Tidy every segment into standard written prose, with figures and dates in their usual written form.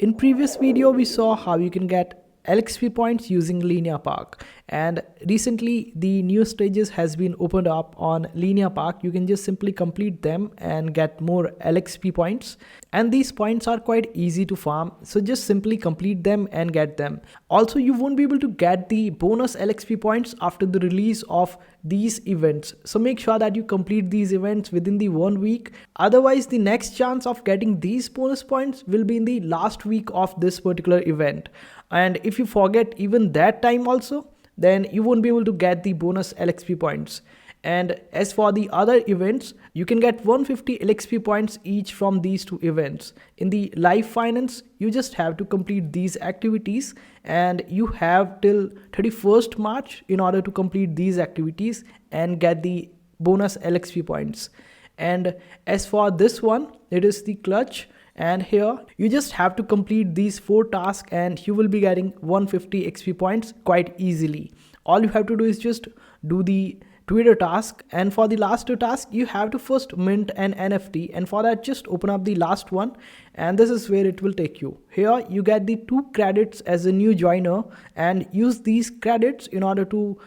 In previous video, we saw how you can get LXP points using Linea Park, and recently the new stages has been opened up on Linea Park. You can just simply complete them and get more LXP points, and these points are quite easy to farm, so just simply complete them and get them. Also, you won't be able to get the bonus LXP points after the release of these events, so make sure that you complete these events within the 1 week. Otherwise, the next chance of getting these bonus points will be in the last week of this particular event, and if you forget even that time also, then you won't be able to get the bonus LXP points. And as for the other events, you can get 150 LXP points each from these two events. In the live finance, you just have to complete these activities, and you have till 31st March in order to complete these activities and get the bonus LXP points. And as for this one, it is the clutch, and here you just have to complete these 4 tasks and you will be getting 150 XP points quite easily. All you have to do is just do the Twitter task, and for the last 2 tasks you have to first mint an NFT, and for that just open up the last one, and this is where it will take you. Here you get the 2 credits as a new joiner, and use these credits in order to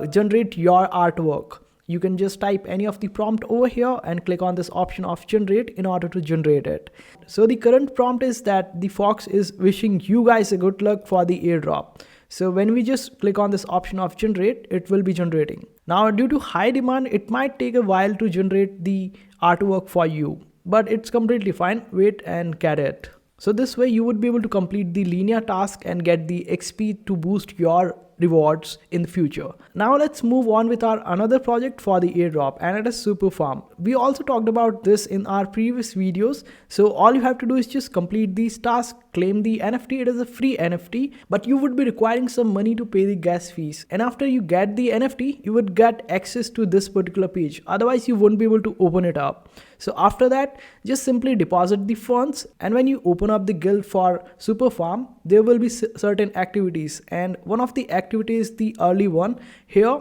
generate your artwork. You can just type any of the prompt over here and click on this option of generate in order to generate it. So the current prompt is that the fox is wishing you guys a good luck for the airdrop. So when we just click on this option of generate, it will be generating. Now due to high demand, it might take a while to generate the artwork for you, but it's completely fine. Wait and get it. So this way you would be able to complete the linear task and get the XP to boost your rewards in the future. Now let's move on with our another project for the airdrop, and it is Superform. We also talked about this in our previous videos. So all you have to do is just complete these tasks, claim the NFT. It is a free NFT, but you would be requiring some money to pay the gas fees, and after you get the NFT, you would get access to this particular page. Otherwise you won't be able to open it up. So after that, just simply deposit the funds, and when you open up the guild for Superform, there will be certain activities, and one of the activities, the early one. Here,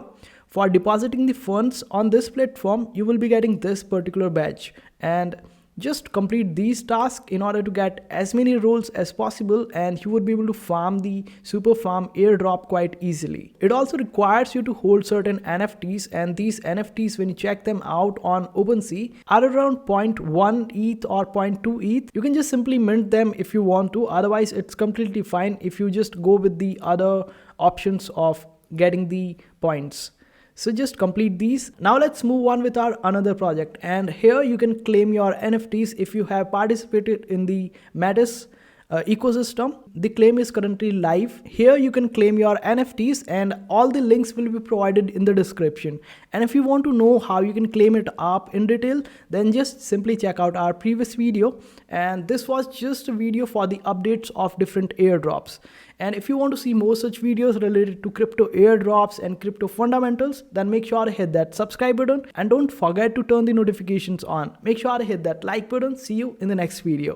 for depositing the funds on this platform, you will be getting this particular badge, and just complete these tasks in order to get as many roles as possible, and you would be able to farm the Superform airdrop quite easily. It also requires you to hold certain NFTs, and these NFTs, when you check them out on OpenSea, are around 0.1 ETH or 0.2 ETH. You can just simply mint them if you want to. Otherwise, it's completely fine if you just go with the other options of getting the points. So just complete these. Now let's move on with our another project, and here you can claim your NFTs if you have participated in the Metis ecosystem. The claim is currently live. Here you can claim your NFTs, and all the links will be provided in the description. And if you want to know how you can claim it up in detail, then just simply check out our previous video, and this was just a video for the updates of different airdrops. And if you want to see more such videos related to crypto airdrops and crypto fundamentals, then make sure to hit that subscribe button, and don't forget to turn the notifications on. Make sure to hit that like button. See you in the next video.